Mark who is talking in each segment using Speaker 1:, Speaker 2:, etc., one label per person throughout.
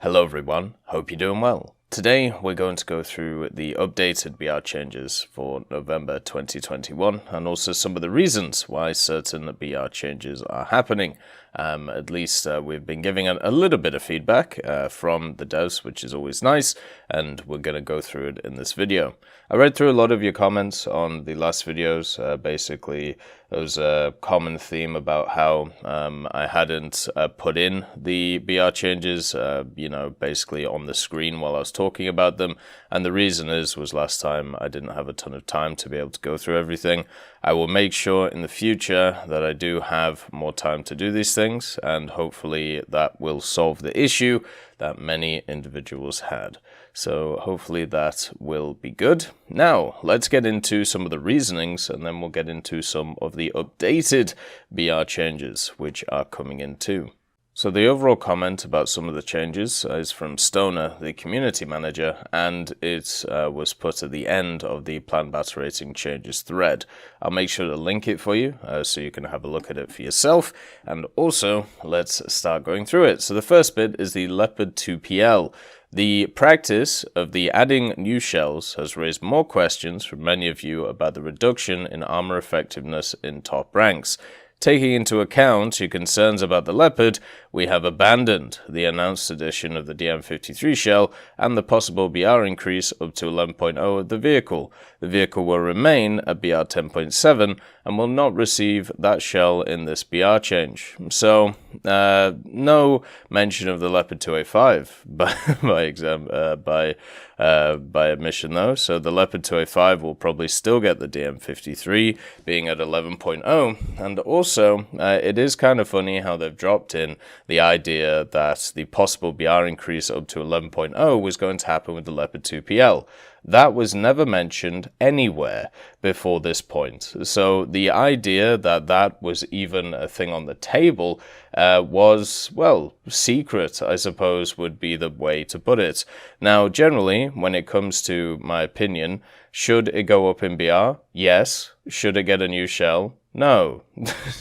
Speaker 1: Hello everyone, hope you're doing well. Today we're going to go through the updated BR changes for November 2021 and also some of the reasons why certain BR changes are happening. At least we've been giving a little bit of feedback from the devs, which is always nice, and we're going to go through it in this video. I read through a lot of your comments on the last videos. Basically, there was a common theme about how I hadn't put in the BR changes, basically on the screen while I was talking about them. And the reason was last time I didn't have a ton of time to be able to go through everything. I will make sure in the future that I do have more time to do these things, and hopefully that will solve the issue that many individuals had. So hopefully that will be good. Now, let's get into some of the reasonings, and then we'll get into some of the updated BR changes, which are coming in too. So the overall comment about some of the changes is from Stoner, the community manager, and it was put at the end of the planned battle rating changes thread. I'll make sure to link it for you so you can have a look at it for yourself. And also, let's start going through it. So the first bit is the Leopard 2PL. The practice of the adding new shells has raised more questions from many of you about the reduction in armor effectiveness in top ranks. Taking into account your concerns about the Leopard, we have abandoned the announced addition of the DM53 shell and the possible BR increase up to 11.0 of the vehicle. The vehicle will remain at BR 10.7 and will not receive that shell in this BR change. So, no mention of the Leopard 2A5 by admission though. So the Leopard 2A5 will probably still get the DM53 being at 11.0, and also it is kind of funny how they've dropped in the idea that the possible BR increase up to 11.0 was going to happen with the Leopard 2PL. That was never mentioned anywhere before this point. So the idea that that was even a thing on the table was, well, secret, I suppose, would be the way to put it. Now, generally, when it comes to my opinion, should it go up in BR? Yes. Should it get a new shell? No.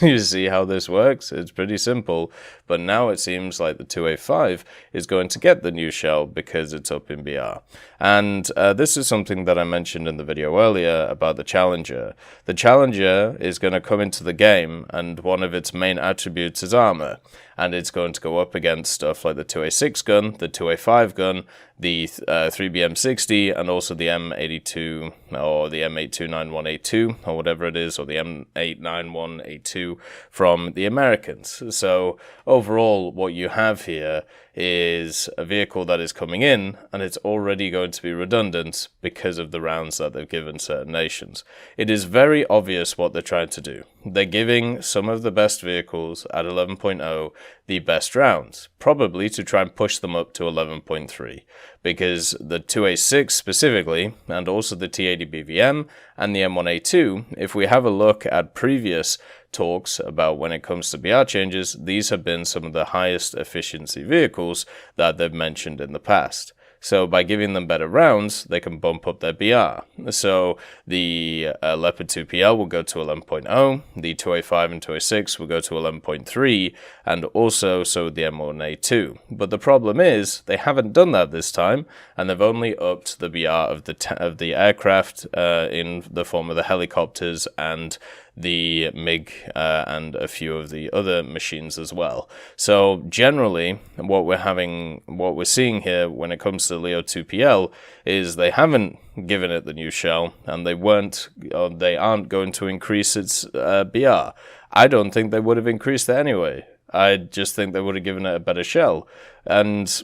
Speaker 1: You see how this works? It's pretty simple. But now it seems like the 2A5 is going to get the new shell because it's up in BR. And this is something that I mentioned in the video earlier about the Challenger. The Challenger is going to come into the game, and one of its main attributes is armor. And it's going to go up against stuff like the 2A6 gun, the 2A5 gun, the 3BM60, and also the M82 or the M8291A2 or whatever it is, or the M891A2 from the Americans. So overall, what you have here is a vehicle that is coming in, and it's already going to be redundant because of the rounds that they've given certain nations. It is very obvious what they're trying to do. They're giving some of the best vehicles at 11.0 the best rounds, probably to try and push them up to 11.3, because the 2A6 specifically, and also the T80 BVM and the M1A2, if we have a look at previous talks about when it comes to BR changes, these have been some of the highest efficiency vehicles that they've mentioned in the past. So by giving them better rounds, they can bump up their BR. So the Leopard 2PL will go to 11.0, the 2A5 and 2A6 will go to 11.3, and also so the M1A2. But the problem is, they haven't done that this time, and they've only upped the BR of the aircraft in the form of the helicopters and the MiG and a few of the other machines as well. So generally, what we're seeing here when it comes to the Leo 2PL is they haven't given it the new shell, and they aren't going to increase its BR. I don't think they would have increased it anyway. I just think they would have given it a better shell. And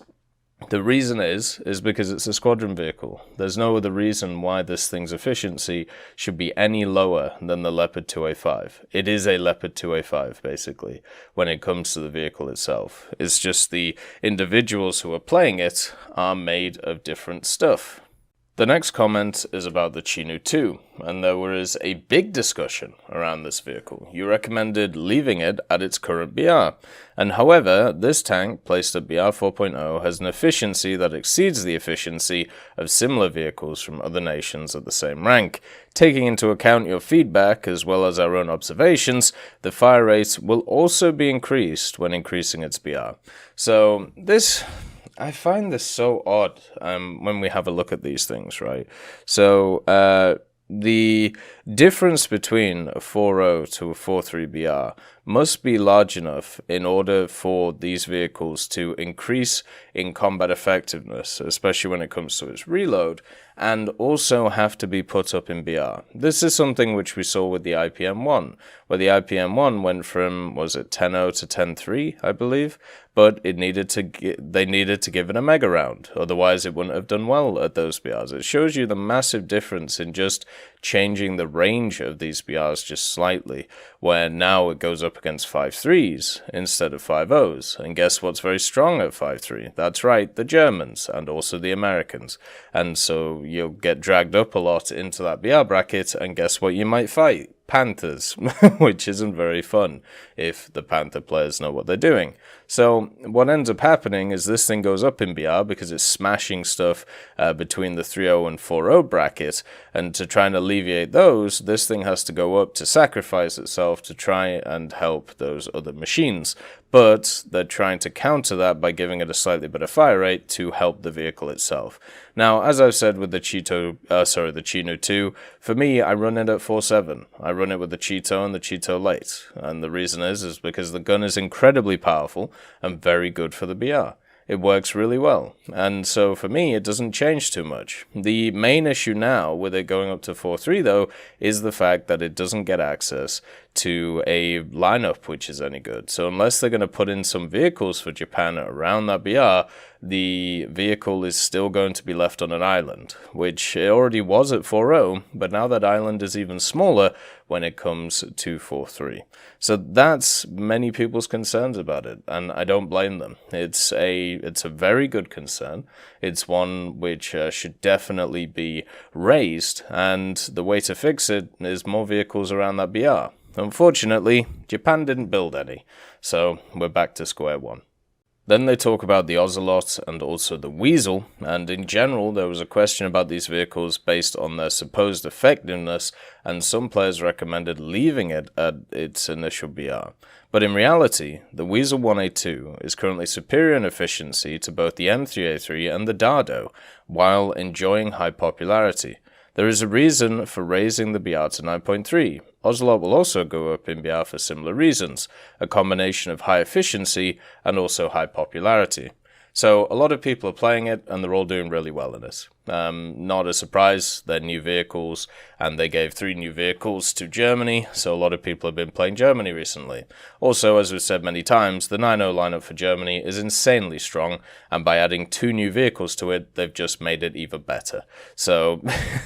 Speaker 1: the reason is because it's a squadron vehicle. There's no other reason why this thing's efficiency should be any lower than the Leopard 2A5. It is a Leopard 2A5, basically, when it comes to the vehicle itself. It's just the individuals who are playing it are made of different stuff. The next comment is about the Chinook 2, and there was a big discussion around this vehicle. You recommended leaving it at its current BR, and however, this tank, placed at BR 4.0, has an efficiency that exceeds the efficiency of similar vehicles from other nations at the same rank. Taking into account your feedback, as well as our own observations, the fire rate will also be increased when increasing its BR. So this I find this so odd when we have a look at these things, right? So the difference between a 4.0 to a 4.3 BR must be large enough in order for these vehicles to increase in combat effectiveness, especially when it comes to its reload, and also have to be put up in BR. This is something which we saw with the IPM-1, where the IPM-1 went from, was it 10.0 to 10.3, I believe, but they needed to give it a mega round, otherwise it wouldn't have done well at those BRs. It shows you the massive difference in just changing the range of these BRs just slightly, where now it goes up against 5.3s instead of 5.0s. And guess what's very strong at 5.3? That's right, the Germans and also the Americans. And so you'll get dragged up a lot into that BR bracket, and guess what you might fight? Panthers, which isn't very fun if the Panther players know what they're doing. So what ends up happening is this thing goes up in BR because it's smashing stuff between the 3.0 and 4.0 bracket, and to try and alleviate those, this thing has to go up to sacrifice itself to try and help those other machines. But they're trying to counter that by giving it a slightly better fire rate to help the vehicle itself. Now, as I've said with the Chino 2, for me, I run it at 4.7. I run it with the Cheeto and the Cheeto Late. And the reason is because the gun is incredibly powerful and very good for the BR. It works really well, and so for me it doesn't change too much. The main issue now with it going up to 4.3 though is the fact that it doesn't get access to a lineup which is any good. So unless they're going to put in some vehicles for Japan around that BR, the vehicle is still going to be left on an island, which it already was at 4.0, but now that island is even smaller when it comes to 4.3. So that's many people's concerns about it, and I don't blame them. It's a very good concern. It's one which should definitely be raised, and the way to fix it is more vehicles around that BR. Unfortunately, Japan didn't build any, so we're back to square one. Then they talk about the Ocelot and also the Weasel, and in general there was a question about these vehicles based on their supposed effectiveness, and some players recommended leaving it at its initial BR. But in reality, the Weasel 1A2 is currently superior in efficiency to both the M3A3 and the Dardo, while enjoying high popularity. There is a reason for raising the BR to 9.3. Ocelot will also go up in BR for similar reasons, a combination of high efficiency and also high popularity. So a lot of people are playing it, and they're all doing really well in it. Not a surprise, they're new vehicles, and they gave 3 new vehicles to Germany, so a lot of people have been playing Germany recently. Also, as we've said many times, the 9.0 lineup for Germany is insanely strong, and by adding 2 new vehicles to it, they've just made it even better. So,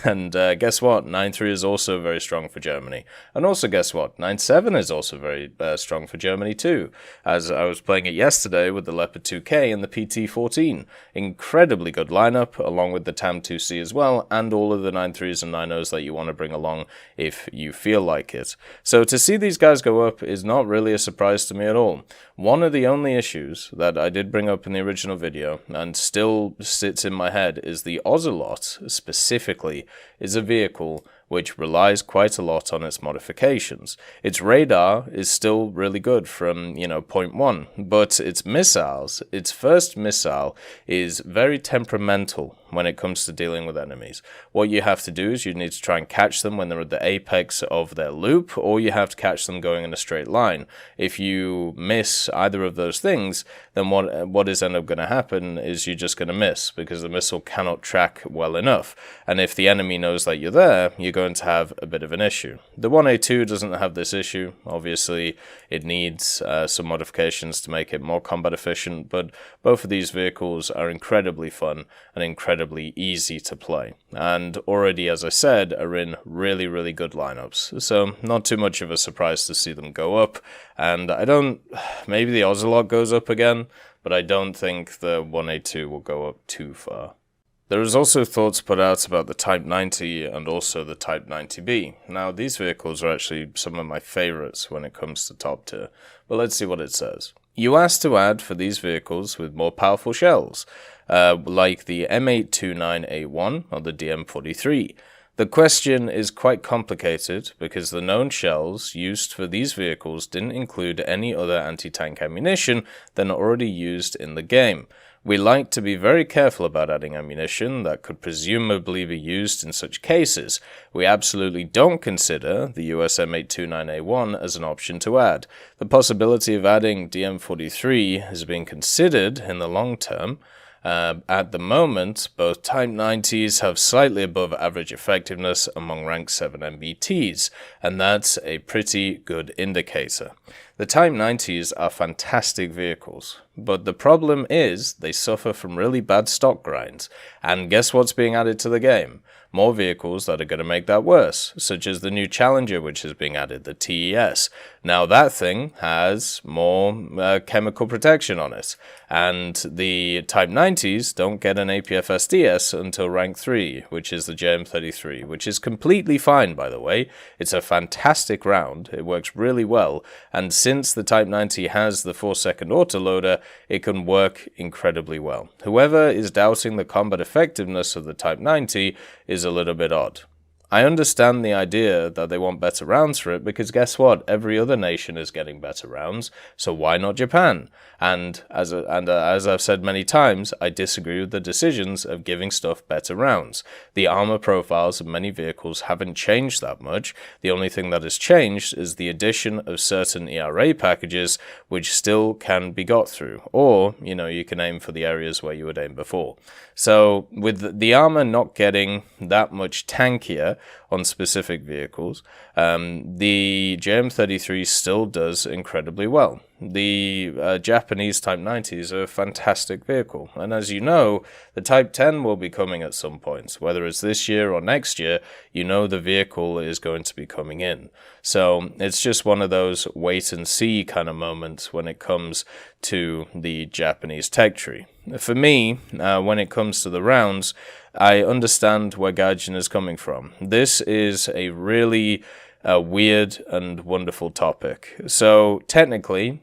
Speaker 1: and guess what? 9.3 is also very strong for Germany. And also guess what? 9.7 is also very strong for Germany too, as I was playing it yesterday with the Leopard 2K and the PT-14. Incredibly good lineup, along with the TAM 2C as well, and all of the 9.3s and 9.0s that you want to bring along if you feel like it. So to see these guys go up is not really a surprise to me at all. One of the only issues that I did bring up in the original video, and still sits in my head, is the Ocelot, specifically, is a vehicle which relies quite a lot on its modifications. Its radar is still really good from, point 1, but its missiles, its first missile, is very temperamental when it comes to dealing with enemies. What you have to do is you need to try and catch them when they're at the apex of their loop, or you have to catch them going in a straight line. If you miss either of those things, then what is end up going to happen is you're just going to miss, because the missile cannot track well enough. And if the enemy knows that you're there, you're going to have a bit of an issue. The 1A2 doesn't have this issue. Obviously, it needs some modifications to make it more combat efficient, but both of these vehicles are incredibly fun and incredibly easy to play, and already, as I said, are in really, really good lineups. So not too much of a surprise to see them go up, and maybe the Ocelot goes up again, but I don't think the 1A2 will go up too far. There is also thoughts put out about the Type 90 and also the Type 90B. Now, these vehicles are actually some of my favorites when it comes to top tier, but let's see what it says. You asked to add for these vehicles with more powerful shells, like the M829A1 or the DM43. The question is quite complicated because the known shells used for these vehicles didn't include any other anti-tank ammunition than already used in the game. We like to be very careful about adding ammunition that could presumably be used in such cases. We absolutely don't consider the US M829A1 as an option to add. The possibility of adding DM43 has been considered in the long term. At the moment, both Type 90s have slightly above average effectiveness among Rank 7 MBTs, and that's a pretty good indicator. The Type 90s are fantastic vehicles, but the problem is they suffer from really bad stock grinds. And guess what's being added to the game? More vehicles that are going to make that worse, such as the new Challenger which is being added, the TES. Now that thing has more chemical protection on it, and the Type 90s don't get an APFSDS until rank 3, which is the JM33, which is completely fine, by the way. It's a fantastic round, it works really well, and since the Type 90 has the 4-second autoloader, it can work incredibly well. Whoever is doubting the combat effectiveness of the Type 90 is a little bit odd. I understand the idea that they want better rounds for it, because guess what? Every other nation is getting better rounds, so why not Japan? And as I've said many times, I disagree with the decisions of giving stuff better rounds. The armor profiles of many vehicles haven't changed that much. The only thing that has changed is the addition of certain ERA packages, which still can be got through. Or, you can aim for the areas where you would aim before. So, with the armor not getting that much tankier on specific vehicles, the JM33 still does incredibly well. The Japanese Type 90s are a fantastic vehicle, and as you know, the Type 10 will be coming at some point. Whether it's this year or next year, the vehicle is going to be coming in. So it's just one of those wait and see kind of moments when it comes to the Japanese tech tree. For me, when it comes to the rounds, I understand where Gaijin is coming from. This is a really weird and wonderful topic. So technically,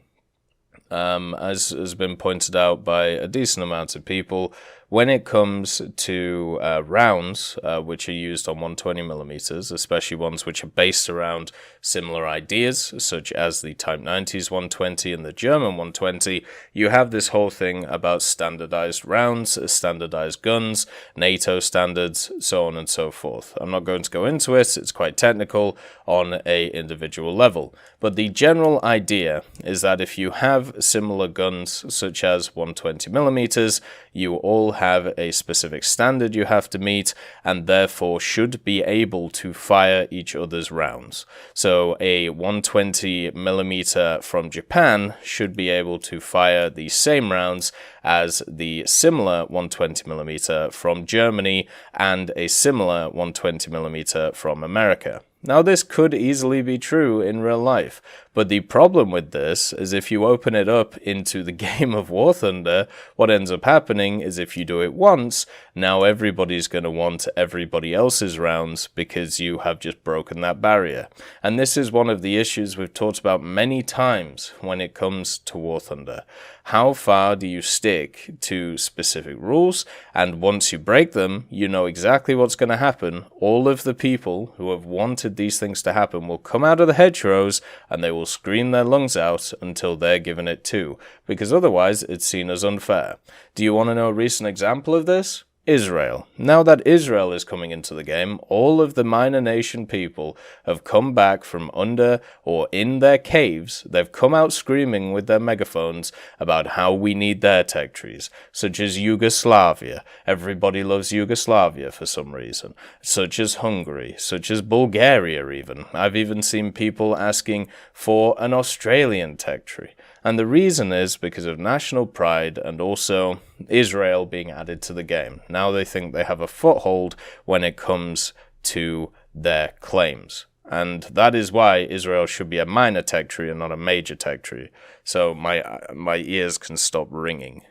Speaker 1: as has been pointed out by a decent amount of people, when it comes to rounds which are used on 120mm, especially ones which are based around similar ideas, such as the Type 90's 120 and the German 120, you have this whole thing about standardized rounds, standardized guns, NATO standards, so on and so forth. I'm not going to go into it, it's quite technical on an individual level. But the general idea is that if you have similar guns, such as 120mm, you all have a specific standard you have to meet, and therefore should be able to fire each other's rounds. So a 120mm from Japan should be able to fire the same rounds as the similar 120mm from Germany and a similar 120mm from America. Now, this could easily be true in real life, but the problem with this is if you open it up into the game of War Thunder, what ends up happening is if you do it once, now everybody's going to want everybody else's rounds because you have just broken that barrier. And this is one of the issues we've talked about many times when it comes to War Thunder. How far do you stick to specific rules? And once you break them, you know exactly what's going to happen. All of the people who have wanted these things to happen will come out of the hedgerows and they will scream their lungs out until they're given it too, because otherwise it's seen as unfair. Do you want to know a recent example of this? Israel. Now that Israel is coming into the game, all of the minor nation people have come back from under or in their caves. They've come out screaming with their megaphones about how we need their tech trees, such as Yugoslavia. Everybody loves Yugoslavia for some reason. Such as Hungary, such as Bulgaria even. I've even seen people asking for an Australian tech tree. And the reason is because of national pride and also Israel being added to the game. Now they think they have a foothold when it comes to their claims. And that is why Israel should be a minor tech tree and not a major tech tree. So my ears can stop ringing.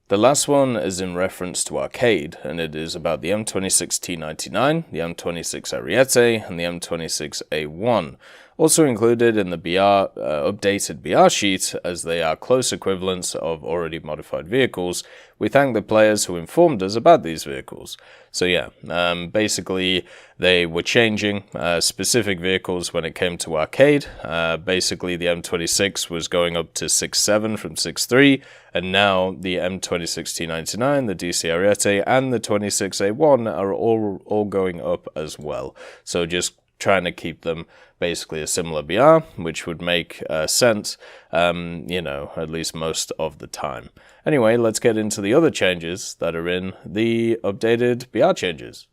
Speaker 1: The last one is in reference to arcade, and it is about the M26 T99, the M26 Ariete, and the M26A1. Also included in the updated BR sheet, as they are close equivalents of already modified vehicles, we thank the players who informed us about these vehicles. So yeah, basically they were changing specific vehicles when it came to arcade. Basically the M26 was going up to 6.7 from 6.3, and now the M26 T99, the DC Ariete, and the 26A1 are all going up as well. So just trying to keep them basically a similar BR, which would make sense, at least most of the time. Anyway, let's get into the other changes that are in the updated BR changes.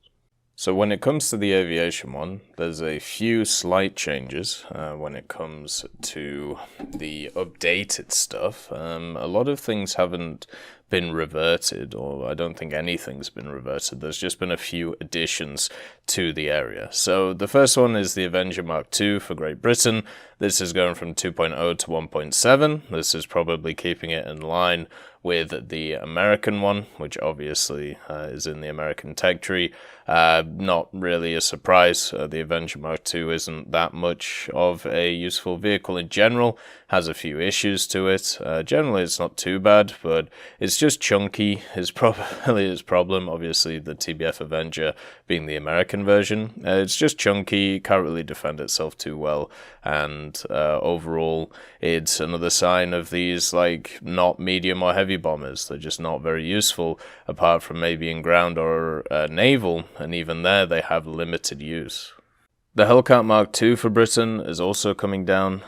Speaker 1: So when it comes to the aviation one, there's a few slight changes when it comes to the updated stuff. A lot of things haven't been reverted, or I don't think anything's been reverted. There's just been a few additions to the area. So the first one is the Avenger Mark II for Great Britain. This is going from 2.0 to 1.7. This is probably keeping it in line with the American one, which obviously is in the American tech tree. Not really a surprise. The Avenger Mark II isn't that much of a useful vehicle in general. Has a few issues to it. Generally, it's not too bad, but it's just chunky is probably his problem. Obviously, the TBF Avenger being the American version. It's just chunky, can't really defend itself too well, and overall, it's another sign of these, like, not medium or heavy bombers. They're just not very useful, apart from maybe in ground or naval, and even there, they have limited use. The Hellcat Mark II for Britain is also coming down.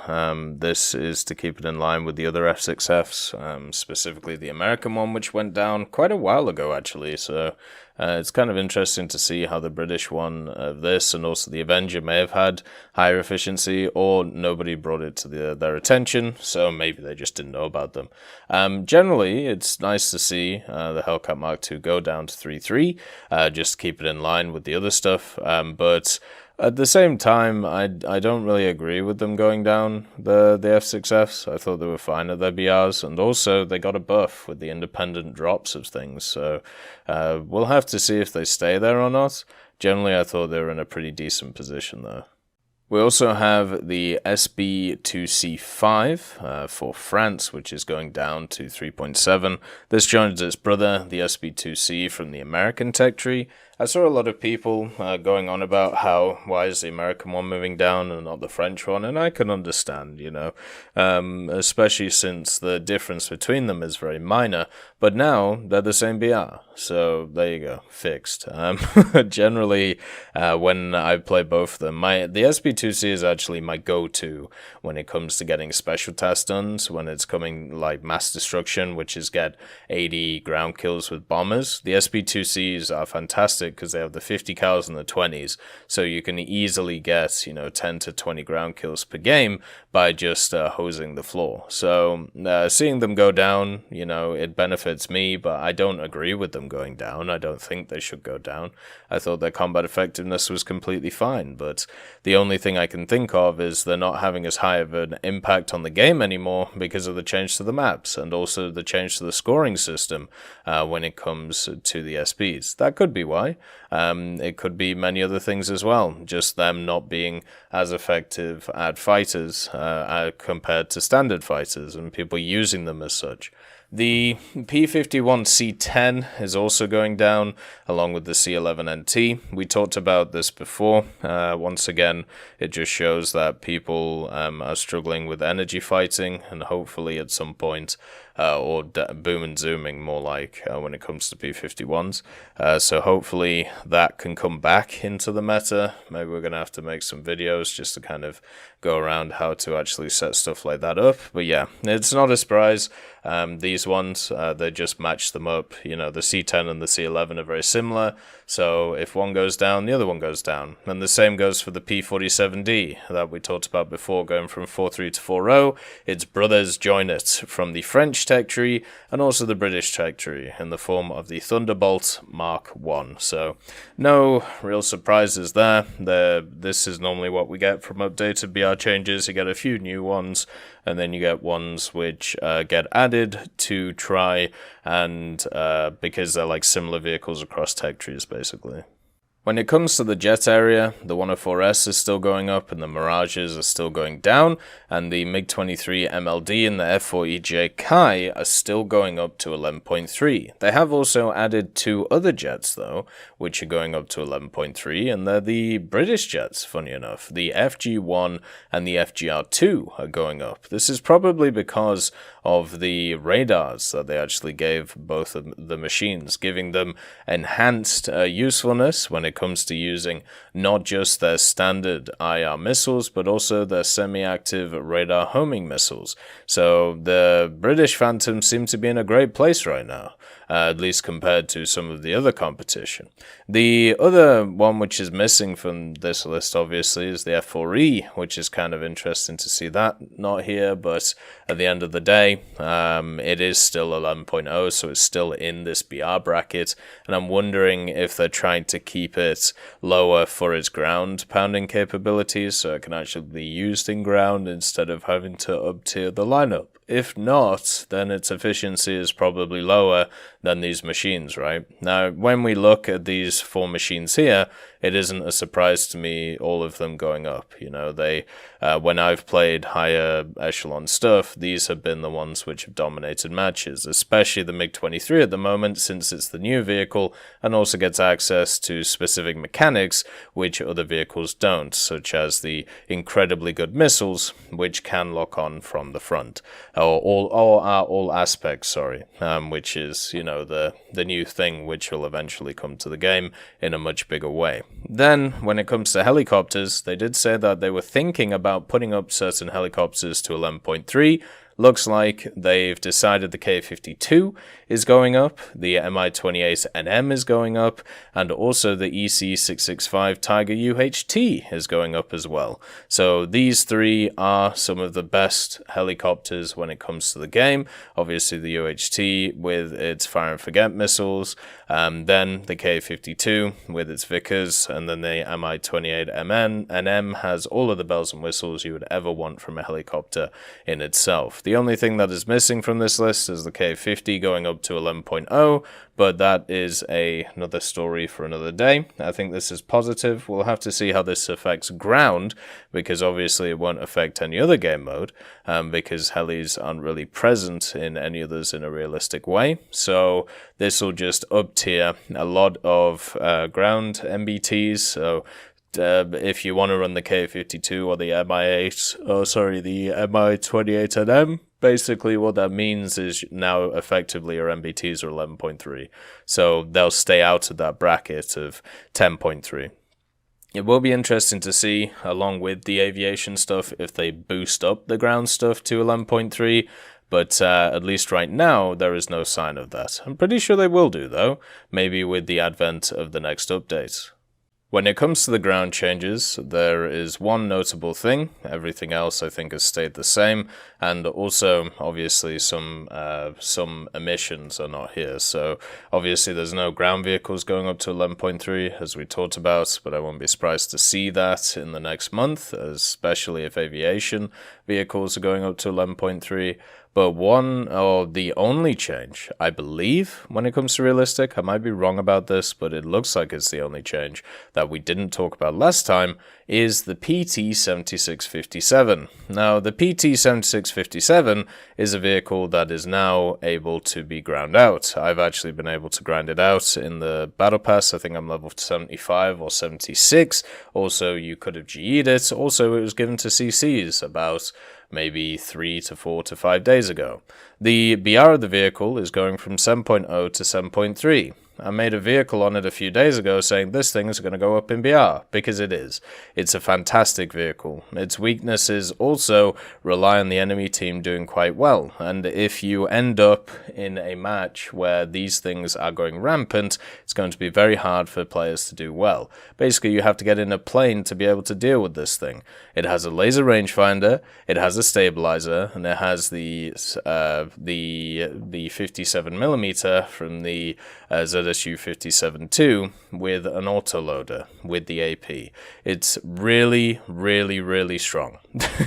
Speaker 1: This is to keep it in line with the other F6Fs, specifically the American one, which went down quite a while ago, actually. So it's kind of interesting to see how the British one of this and also the Avenger may have had higher efficiency, or nobody brought it to their attention, so maybe they just didn't know about them. Generally, it's nice to see the Hellcat Mark II go down to 3.3, just to keep it in line with the other stuff, but at the same time, I don't really agree with them going down the F6Fs. I thought they were fine at their BRs, and also they got a buff with the independent drops of things, so we'll have to see if they stay there or not. Generally, I thought they were in a pretty decent position, though. We also have the SB2C5 for France, which is going down to 3.7. This joins its brother, the SB2C from the American tech tree. I saw a lot of people going on about why is the American one moving down and not the French one, and I can understand, especially since the difference between them is very minor, but now they're the same BR, so there you go, fixed. Generally, when I play both of them, the SB2C is actually my go-to when it comes to getting special task done, so when it's coming like mass destruction, which is get 80 ground kills with bombers. The SB2Cs are fantastic because they have the 50 cals and the 20s, so you can easily get 10 to 20 ground kills per game by just hosing the floor. So seeing them go down, it benefits me, but I don't agree with them going down. I don't think they should go down. I thought their combat effectiveness was completely fine, but the only thing I can think of is they're not having as high of an impact on the game anymore because of the change to the maps and also the change to the scoring system when it comes to the SBs. That could be why. It could be many other things as well, just them not being as effective at fighters compared to standard fighters and people using them as such. The P51C10 is also going down, along with the C11NT. We talked about this before. Once again, it just shows that people are struggling with energy fighting, and hopefully at some point, or boom and zooming more like when it comes to P51s. So hopefully that can come back into the meta. Maybe we're going to have to make some videos just to kind of go around how to actually set stuff like that up. But yeah, it's not a surprise. These ones, they just match them up. The C10 and the C11 are very similar. So if one goes down, the other one goes down. And the same goes for the P47D that we talked about before, going from 4.3 to 4.0. Its brothers join it from the French tech tree and also the British tech tree in the form of the Thunderbolt Mark I. So no real surprises there. This is normally what we get from updated BR changes. You get a few new ones, and then you get ones which get added to try and because they're like similar vehicles across tech trees, basically. When it comes to the jet area, the 104S is still going up and the Mirages are still going down, and the MiG-23 MLD and the F-40J Kai are still going up to 11.3. They have also added 2 other jets though, which are going up to 11.3, and they're the British jets, funny enough. The FG-1 and the FGR-2 are going up. This is probably because of the radars that they actually gave both of the machines, giving them enhanced usefulness when it comes to using not just their standard IR missiles, but also their semi-active radar homing missiles. So the British Phantoms seem to be in a great place right now, at least compared to some of the other competition. The other one which is missing from this list, obviously, is the F4E, which is kind of interesting to see that not here, but at the end of the day, it is still 11.0, so it's still in this BR bracket, and I'm wondering if they're trying to keep it lower for its ground pounding capabilities, so it can actually be used in ground instead of having to up-tier the lineup. If not, then its efficiency is probably lower than these machines, right? Now, when we look at these 4 machines here, it isn't a surprise to me all of them going up. You know, when I've played higher echelon stuff, these have been the ones which have dominated matches, especially the MiG-23 at the moment, since it's the new vehicle and also gets access to specific mechanics which other vehicles don't, such as the incredibly good missiles, which can lock on from the front. All aspects, sorry, which is, you know, the new thing which will eventually come to the game in a much bigger way. Then, when it comes to helicopters, they did say that they were thinking about putting up certain helicopters to 11.3. Looks like they've decided the K-52 is going up, the Mi-28NM is going up, and also the EC-665 Tiger UHT is going up as well. So these 3 are some of the best helicopters when it comes to the game. Obviously the UHT with its fire and forget missiles, then the K-52 with its Vickers, and then the Mi-28NM has all of the bells and whistles you would ever want from a helicopter in itself. The only thing that is missing from this list is the K-50 going up to 11.0, but that is another story for another day. I think this is positive. We'll have to see how this affects ground, because obviously it won't affect any other game mode, because helis aren't really present in any others in a realistic way. So this will just up-tier a lot of ground MBTs, so if you want to run the K-52 or the the Mi-28NM, basically what that means is now effectively your MBTs are 11.3. So they'll stay out of that bracket of 10.3. It will be interesting to see, along with the aviation stuff, if they boost up the ground stuff to 11.3. But at least right now, there is no sign of that. I'm pretty sure they will do, though, maybe with the advent of the next update. When it comes to the ground changes, there is one notable thing. Everything else, I think, has stayed the same, and also, obviously, some emissions are not here. So, obviously, there's no ground vehicles going up to 11.3, as we talked about, but I won't be surprised to see that in the next month, especially if aviation vehicles are going up to 11.3. But one, or the only change, I believe, when it comes to realistic, I might be wrong about this, but it looks like it's the only change that we didn't talk about last time, is the PT-7657. Now, the PT-7657 is a vehicle that is now able to be ground out. I've actually been able to grind it out in the Battle Pass. I think I'm level 75 or 76. Also, you could have GE'd it. Also, it was given to CCs about maybe 3 to 4 to 5 days ago. The BR of the vehicle is going from 7.0 to 7.3. I made a vehicle on it a few days ago saying this thing is going to go up in BR, because it is. It's a fantastic vehicle. Its weaknesses also rely on the enemy team doing quite well, and if you end up in a match where these things are going rampant, it's going to be very hard for players to do well. Basically, you have to get in a plane to be able to deal with this thing. It has a laser rangefinder, it has a stabilizer, and it has the 57mm from the ZSU 57-2 with an autoloader with the AP. It's really, really, really strong.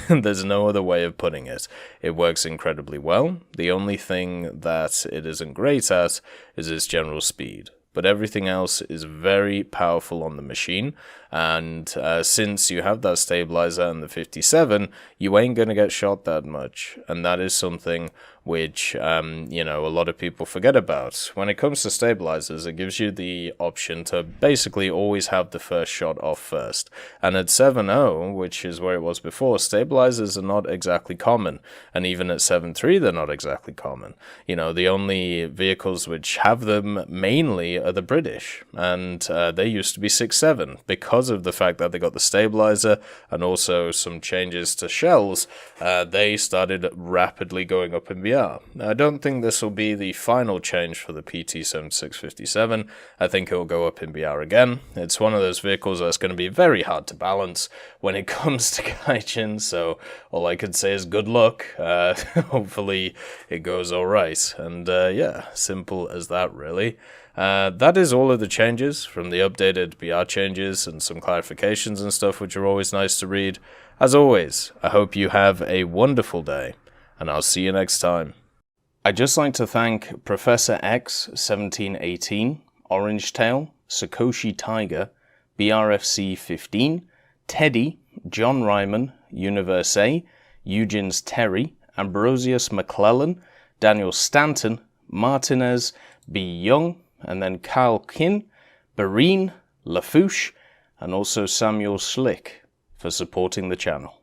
Speaker 1: There's no other way of putting it. It works incredibly well. The only thing that it isn't great at is its general speed. but everything else is very powerful on the machine. And since you have that stabilizer and the 57, you ain't gonna get shot that much, and that is something which you know, a lot of people forget about. When it comes to stabilizers, it gives you the option to basically always have the first shot off first. And at 7.0, which is where it was before, stabilizers are not exactly common, and even at 7.3 they're not exactly common. You know, the only vehicles which have them mainly are the British, and they used to be 6.7 because of the fact that they got the stabilizer and also some changes to shells. They started rapidly going up in VR. Now, I don't think this will be the final change for the PT-7657. I think it will go up in BR again. It's one of those vehicles that's going to be very hard to balance when it comes to Gaijin, so all I could say is good luck. Hopefully it goes alright, and yeah, simple as that really. That is all of the changes from the updated BR changes and some clarifications and stuff, which are always nice to read. As always, I hope you have a wonderful day, and I'll see you next time. I'd just like to thank Professor X 1718, Orange Tail, Sakoshi Tiger, BRFC 15, Teddy, John Ryman, Universe A, Eugens Terry, Ambrosius McClellan, Daniel Stanton, Martinez, B. Young, and then Kyle Kin, Barine, Lafouche, and also Samuel Slick for supporting the channel.